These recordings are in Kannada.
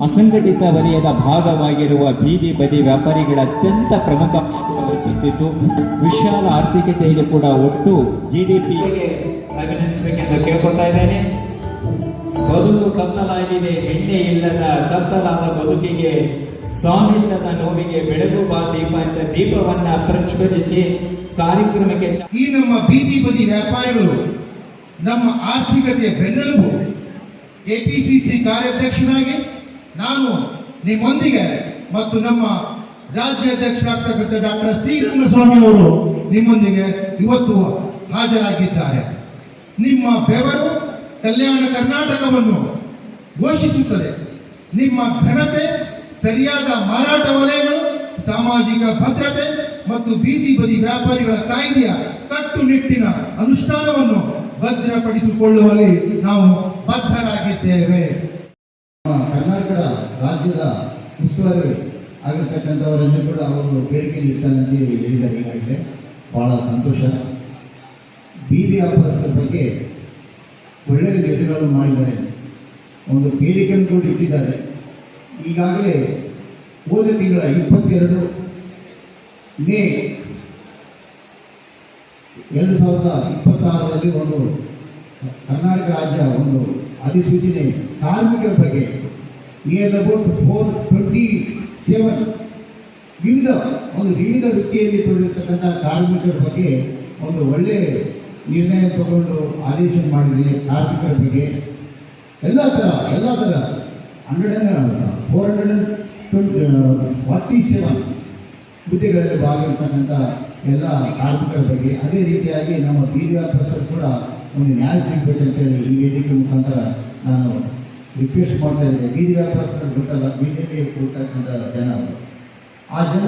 ಅಸಂಘಟಿತ ವಲಯದ ಭಾಗವಾಗಿರುವ ಬೀದಿ ಬದಿ ವ್ಯಾಪಾರಿಗಳ ಅತ್ಯಂತ ಪ್ರಮುಖ ವಹಿಸುತ್ತಿದ್ದು ವಿಶಾಲ ಆರ್ಥಿಕತೆಯಲ್ಲಿ ಕೂಡ ಒಟ್ಟು GDPಗೆ ಅಭಿನಂದಿಸಬೇಕೆಂದು ಕೇಳ್ಕೊತಾ ಇದ್ದೇನೆ. ಬದುಕು ಕತ್ತಲಾಗಿದೆ, ಎಣ್ಣೆ ಇಲ್ಲದ ಕತ್ತಲಾದ ಬದುಕಿಗೆ, ಸಾವಿಲ್ಲದ ನೋವಿಗೆ ಬೆಳಗು ಬಾ ದೀಪ ಅಂತ ದೀಪವನ್ನ ಪ್ರಜ್ವಲಿಸಿ ಕಾರ್ಯಕ್ರಮಕ್ಕೆ ಈ ನಮ್ಮ ಬೀದಿ ಬದಿ ವ್ಯಾಪಾರಿಗಳು ನಮ್ಮ ಆರ್ಥಿಕತೆಯ ಬೆನ್ನೆಲುಬು. APCC ಕಾರ್ಯಾಧ್ಯಕ್ಷರಾಗಿ ನಾನು ನಿಮ್ಮೊಂದಿಗೆ ಮತ್ತು ನಮ್ಮ ರಾಜ್ಯಾಧ್ಯಕ್ಷರಾಗ್ತಕ್ಕಂಥ ಡಾಕ್ಟರ್ ಶ್ರೀರಂಗಸ್ವಾಮಿ ಅವರು ನಿಮ್ಮೊಂದಿಗೆ ಇವತ್ತು ಹಾಜರಾಗಿದ್ದಾರೆ. ನಿಮ್ಮ ಬೆವರು ಕಲ್ಯಾಣ ಕರ್ನಾಟಕವನ್ನು ಘೋಷಿಸುತ್ತದೆ. ನಿಮ್ಮ ಘನತೆ, ಸರಿಯಾದ ಮಾರಾಟ ವಲಯಗಳು, ಸಾಮಾಜಿಕ ಭದ್ರತೆ ಮತ್ತು ಬೀದಿ ಬದಿ ವ್ಯಾಪಾರಿಗಳ ಕಾಯ್ದೆಯ ಕಟ್ಟುನಿಟ್ಟಿನ ಅನುಷ್ಠಾನವನ್ನು ಭದ್ರಪಡಿಸಿಕೊಳ್ಳುವಲ್ಲಿ ನಾವು ಬದ್ಧರಾಗಿದ್ದೇವೆ. ಕರ್ನಾಟಕ ರಾಜ್ಯದ ಉಸ್ತುವಾರಿ ಆಗಿರ್ತಕ್ಕಂಥವರನ್ನು ಕೂಡ ಅವರು ಬೇಡಿಕೆ ಇರ್ತಾನೆ ಅಂತ ಹೇಳಿದ್ದಾರೆ. ಈಗಾಗಲೇ ಭಾಳ ಸಂತೋಷ. ಬೀದಿ ವ್ಯಾಪಾರಸ್ಥರ ಬಗ್ಗೆ ಒಳ್ಳೆಯ ನಿರ್ಣಯಗಳನ್ನು ಮಾಡಿದ್ದಾರೆ. ಒಂದು ಬೇಡಿಕೆಯನ್ನು ಕೂಡ ಇಟ್ಟಿದ್ದಾರೆ. ಈಗಾಗಲೇ ಹೋದ ತಿಂಗಳ 22 ಮೇ 2026ರಲ್ಲಿ ಒಂದು ಕರ್ನಾಟಕ ರಾಜ್ಯ ಒಂದು ಅಧಿಸೂಚನೆ ಕಾರ್ಮಿಕರ ಬಗ್ಗೆ ನಿಯರ್ ಅಬೌಟ್ 427 ವಿವಿಧ ವೃತ್ತಿಯಲ್ಲಿ ತೊಡಗಿರ್ತಕ್ಕಂಥ ಕಾರ್ಮಿಕರ ಬಗ್ಗೆ ಒಂದು ಒಳ್ಳೆಯ ನಿರ್ಣಯ ತಗೊಂಡು ಆದೇಶ ಮಾಡಿದೆ. ಕಾರ್ಮಿಕರ ಬಗ್ಗೆ ಎಲ್ಲ ಥರ 447 ಹುದ್ದೆಗಳಲ್ಲಿ ಭಾಗವಹಿರ್ತಕ್ಕಂಥ ಎಲ್ಲ ಕಾರ್ಮಿಕರ ಬಗ್ಗೆ, ಅದೇ ರೀತಿಯಾಗಿ ನಮ್ಮ ಬೀದಿ ವ್ಯಾಪಾರಸ್ಥರು ಕೂಡ ಒಂದು ನ್ಯಾಯ ಸಿಗಬೇಕಂತೇಳಿ ಈ ವೇದಿಕೆ ಮುಖಾಂತರ ನಾನು ರಿಕ್ವೆಸ್ಟ್ ಮಾಡ್ತಾ ಇದ್ದೇನೆ. ಬೀದಿ ವ್ಯಾಪಾರಸ್ಥರು ಗೊತ್ತಲ್ಲ, BJP ಕೊಡ್ತಕ್ಕಂಥ ಜನ, ಆ ಜನ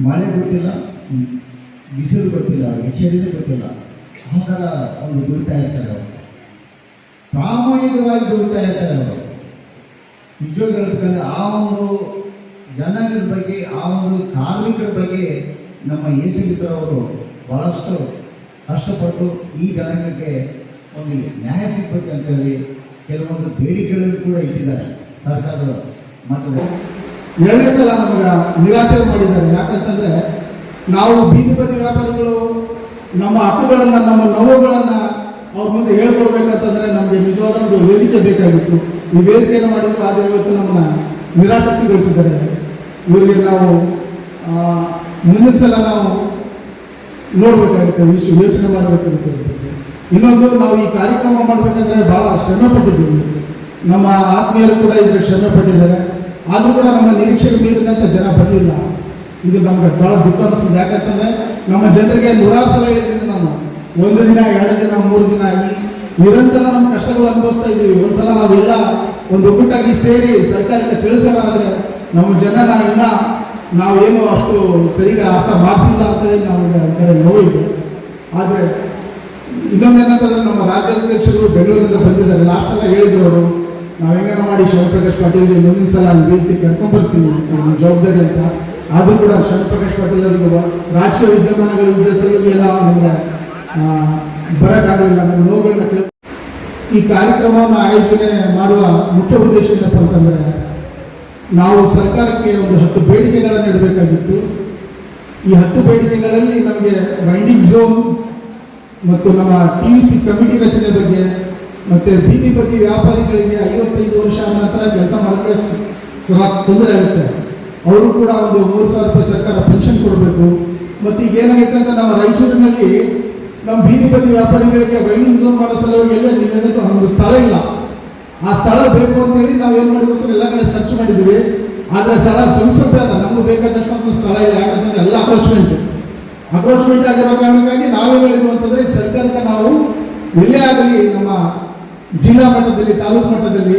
ಮಳೆ ಗೊತ್ತಿಲ್ಲ, ಬಿಸಿಲು ಗೊತ್ತಿಲ್ಲ, ಎಚ್ಚರಿಕೆ ಗೊತ್ತಿಲ್ಲ, ಆ ಥರ ಒಂದು ದುಡಿತಾ ಇರ್ತಾರೆ. ಅವರು ಪ್ರಾಮಾಣಿಕವಾಗಿ ದುಡಿತಾ ಇರ್ತಾರೆ. ಅವರು ನಿಜವಾಗಿ ಹೇಳ್ಬೇಕಂದ್ರೆ ಆ ಒಂದು ಜನಾಂಗದ ಬಗ್ಗೆ, ಆ ಒಂದು ಕಾರ್ಮಿಕರ ಬಗ್ಗೆ ನಮ್ಮ ಅವರು ಭಾಳಷ್ಟು ಕಷ್ಟಪಟ್ಟು ಈ ಜನಾಂಗಕ್ಕೆ ಒಂದು ನ್ಯಾಯ ಸಿಗಬೇಕು ಅಂತೇಳಿ ಕೆಲವೊಂದು ಬೇಡಿಕೆಗಳನ್ನು ಕೂಡ ಇಟ್ಟಿದ್ದಾರೆ ಸರ್ಕಾರದ ಮಟ್ಟದಲ್ಲಿ. 2ನೇ ಸಲ ನಮಗೆ ನಿರಾಸೆ ಮಾಡಿದ್ದಾರೆ. ಯಾಕಂತಂದರೆ ನಾವು ಬೀದಿ ಬದಿ ವ್ಯಾಪಾರಿಗಳು ನಮ್ಮ ಹಕ್ಕುಗಳನ್ನು, ನಮ್ಮ ನೋವುಗಳನ್ನು ಅವ್ರ ಮುಂದೆ ಹೇಳ್ಕೊಡ್ಬೇಕಂತಂದರೆ ನಮಗೆ ನಿಜವಾದ ಒಂದು ವೇದಿಕೆ ಬೇಕಾಗಿತ್ತು. ಈ ವೇದಿಕೆಯನ್ನು ಮಾಡಿದ್ರು, ಆದರೆ ಇವತ್ತು ನಮ್ಮನ್ನು ನಿರಾಸಕ್ತಿಗೊಳಿಸಿದ್ದಾರೆ. ಇವರಿಗೆ ನಾವು ಮುಂದಿನ ಸಲ ನಾವು ನೋಡಬೇಕಾಗುತ್ತೆ, ಯೋಚನೆ ಮಾಡಬೇಕಾಗುತ್ತೆ. ಇನ್ನೊಂದು, ನಾವು ಈ ಕಾರ್ಯಕ್ರಮ ಮಾಡಬೇಕಂದ್ರೆ ಭಾಳ ಶ್ರಮೆ ಪಟ್ಟಿದ್ದೀವಿ. ನಮ್ಮ ಆತ್ಮೀಯರು ಕೂಡ ಇದಕ್ಕೆ ಶ್ರಮೆ ಪಟ್ಟಿದ್ದಾರೆ. ಆದರೂ ಕೂಡ ನಮ್ಮ ನಿರೀಕ್ಷೆಗೆ ಮೀರಿದಂಥ ಜನ ಬರಲಿಲ್ಲ. ಇದು ನಮ್ಗೆ ಭಾಳ ದುಃಖ ಅನಿಸ್ತದೆ. ಯಾಕಂತಂದರೆ ನಮ್ಮ ಜನರಿಗೆ 100 ಸಲ ಹೇಳಿದ್ದೀನಿ ನಾನು, 1 ದಿನ, 2 ದಿನ, 3 ದಿನ ನಿರಂತರ ನಮ್ಮ ಕಷ್ಟಗಳು ಅನುಭವಿಸ್ತಾ ಇದ್ದೀವಿ. ಒಂದ್ಸಲ ನಾವೆಲ್ಲ ಒಂದು ಒಗ್ಗಟ್ಟಾಗಿ ಸೇರಿ ಸರ್ಕಾರಕ್ಕೆ ತಿಳಿಸೋಣ ಆದರೆ ನಮ್ಮ ಜನ ನಾವೇನು ಅಷ್ಟು ಸರಿಗ ಅರ್ಥ ಮಾಡಿಸಿಲ್ಲ ಅಂತೇಳಿ ನಾವು ಒಂದು ಕಡೆ ನೋವಿದೆ. ಆದರೆ ಇನ್ನೊಂದೇನಂತಂದ್ರೆ ನಮ್ಮ ರಾಜ್ಯಾಧ್ಯಕ್ಷರು ಬೆಂಗಳೂರಿಂದ ಬಂದಿದ್ದಾರೆ. ಲಾಸ್ಟ್ ಸಲ ಹೇಳಿದ್ರು ಅವರು, ನಾವು ಹೆಂಗಾರ ಮಾಡಿ ಶಿವಪ್ರಕಾಶ್ ಪಾಟೀಲ್ ಮುಂದಿನ ಸಲ ಅಲ್ಲಿ ರೀತಿ ಕರ್ಕೊಂಡ್ಬರ್ತೀವಿ ಜವಾಬ್ದಾರಿ ಅಂತ. ಆದರೂ ಕೂಡ ಶಿವಪ್ರಕಾಶ್ ಪಾಟೀಲ್ ಅವರಿಗೆ ರಾಜಕೀಯ ವಿದ್ಯಮಾನಗಳ ಸಲುವಾಗಿ ಎಲ್ಲ ನಮಗೆ ಬರೋಕ್ಕಾಗಲಿಲ್ಲ. ನಮ್ಮ ನೋವುಗಳನ್ನ ಕೇಳಿ ಈ ಕಾರ್ಯಕ್ರಮವನ್ನು ಆಯೋಜನೆ ಮಾಡುವ ಮುಖ್ಯ ಉದ್ದೇಶ ಏನಪ್ಪ ಅಂತಂದರೆ, ನಾವು ಸರ್ಕಾರಕ್ಕೆ ಒಂದು 10 ಬೇಡಿಕೆಗಳನ್ನು ಇಡಬೇಕಾಗಿತ್ತು. ಈ 10 ಬೇಡಿಕೆಗಳಲ್ಲಿ ನಮಗೆ ವೈಂಡಿಂಗ್ ಝೋನ್ ಮತ್ತು ನಮ್ಮ TVC ಕಮಿಟಿ ರಚನೆ ಬಗ್ಗೆ, ಮತ್ತು ಬೀದಿ ಬದಿ ವ್ಯಾಪಾರಿಗಳಿಗೆ 55 ವರ್ಷ ನಂತರ ಕೆಲಸ ಮಾಡೋಕ್ಕೆ ತೊಂದರೆ ಆಗುತ್ತೆ, ಅವರು ಕೂಡ ಒಂದು 3,000 ರೂಪಾಯಿ ಸರ್ಕಾರ ಪೆನ್ಷನ್ ಕೊಡಬೇಕು. ಮತ್ತು ಈಗ ಏನಾಗೈತೆ ಅಂತ ನಮ್ಮ ರಾಯಚೂರಿನಲ್ಲಿ ನಮ್ಮ ಬೀದಿ ಬದಿ ವ್ಯಾಪಾರಿಗಳಿಗೆ ವೈಂಡಿಂಗ್ ಝೋನ್ ಮಾಡೋ ಸಲುವಾಗಿ ಎಲ್ಲ ನೀವೇನಂತೂ ಒಂದು ಸ್ಥಳ ಇಲ್ಲ. ಆ ಸ್ಥಳ ಬೇಕು ಅಂತೇಳಿ ನಾವೇನು ಮಾಡಿದ್ವಿ, ಎಲ್ಲ ಕಡೆ ಸರ್ಚ್ ಮಾಡಿದ್ವಿ. ಆದರೆ ಸ್ಥಳ ಸ್ವಲ್ಪ ಅದ, ನಮ್ಗೆ ಬೇಕಾದಷ್ಟು ಒಂದು ಸ್ಥಳ ಇಲ್ಲ. ಯಾಕಂತಂದ್ರೆ ಎಲ್ಲ ಅಕ್ರೋಚ್ಮೆಂಟ್ ಆಗಿರೋ ಕಾರಣಕ್ಕಾಗಿ ನಾವೇನು ಹೇಳಿದ್ವಿ ಅಂತಂದ್ರೆ, ಸರ್ಕಾರಕ್ಕೆ ನಾವು ಎಲ್ಲೇ ಆಗಲಿ ನಮ್ಮ ಜಿಲ್ಲಾ ಮಟ್ಟದಲ್ಲಿ, ತಾಲೂಕು ಮಟ್ಟದಲ್ಲಿ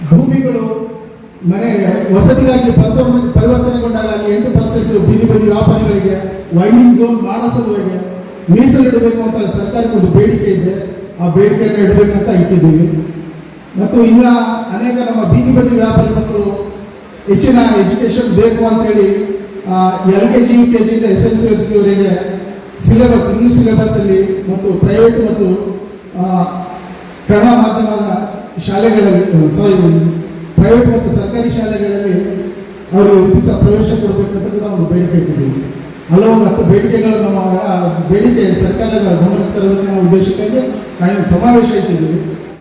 ಭೂಮಿಗಳು ಮನೆ ವಸತಿಗಾಗಿ ಪರಿವರ್ತನೆಗೊಂಡಾಗ 8% ಬೀದಿ ಬದಿ ವ್ಯಾಪಾರಿಗಳಿಗೆ ವೈಂಡಿಂಗ್ ಝೋನ್ ಮಾಡೋ ಸಲುವಾಗಿ ಮೀಸಲಿಡಬೇಕು ಅಂತ ಸರ್ಕಾರಕ್ಕೆ ಒಂದು ಬೇಡಿಕೆ ಇದೆ. ಆ ಬೇಡಿಕೆಯನ್ನು ಇಡಬೇಕಂತ ಇಟ್ಟಿದ್ದೀವಿ. ಮತ್ತು ಇನ್ನು ಅನೇಕ ನಮ್ಮ ಬೀದಿ ಬದಿ ವ್ಯಾಪಾರಿ ಮಕ್ಕಳು ಹೆಚ್ಚಿನ ಎಜುಕೇಷನ್ ಬೇಕು ಅಂತೇಳಿ LKG UKG SSLCವರೆಗೆ ಸಿಲೆಬಸ್, ಇಂಗ್ಲಿಷ್ ಸಿಲೆಬಸ್ಸಲ್ಲಿ ಮತ್ತು ಪ್ರೈವೇಟ್ ಮತ್ತು ಕನ್ನಡ ಮಾಧ್ಯಮದ ಶಾಲೆಗಳಲ್ಲಿ, ಪ್ರೈವೇಟ್ ಮತ್ತು ಸರ್ಕಾರಿ ಶಾಲೆಗಳಲ್ಲಿ ಅವರು ಪ್ರವೇಶ ಕೊಡಬೇಕಂತ ಕೂಡ ಒಂದು ಬೇಡಿಕೆ ಇಟ್ಟಿದ್ದೀವಿ. ಹಲವು 10 ಬೇಡಿಕೆಗಳು ನಮ್ಮ ಬೇಡಿಕೆ ಸರ್ಕಾರದ ಗಮನಕ್ಕೆ ತರಬೇಕಿನ ಉದ್ದೇಶಕ್ಕಾಗಿ ನಾವು ಸಮಾವೇಶ ಇಟ್ಟಿದ್ದೀವಿ.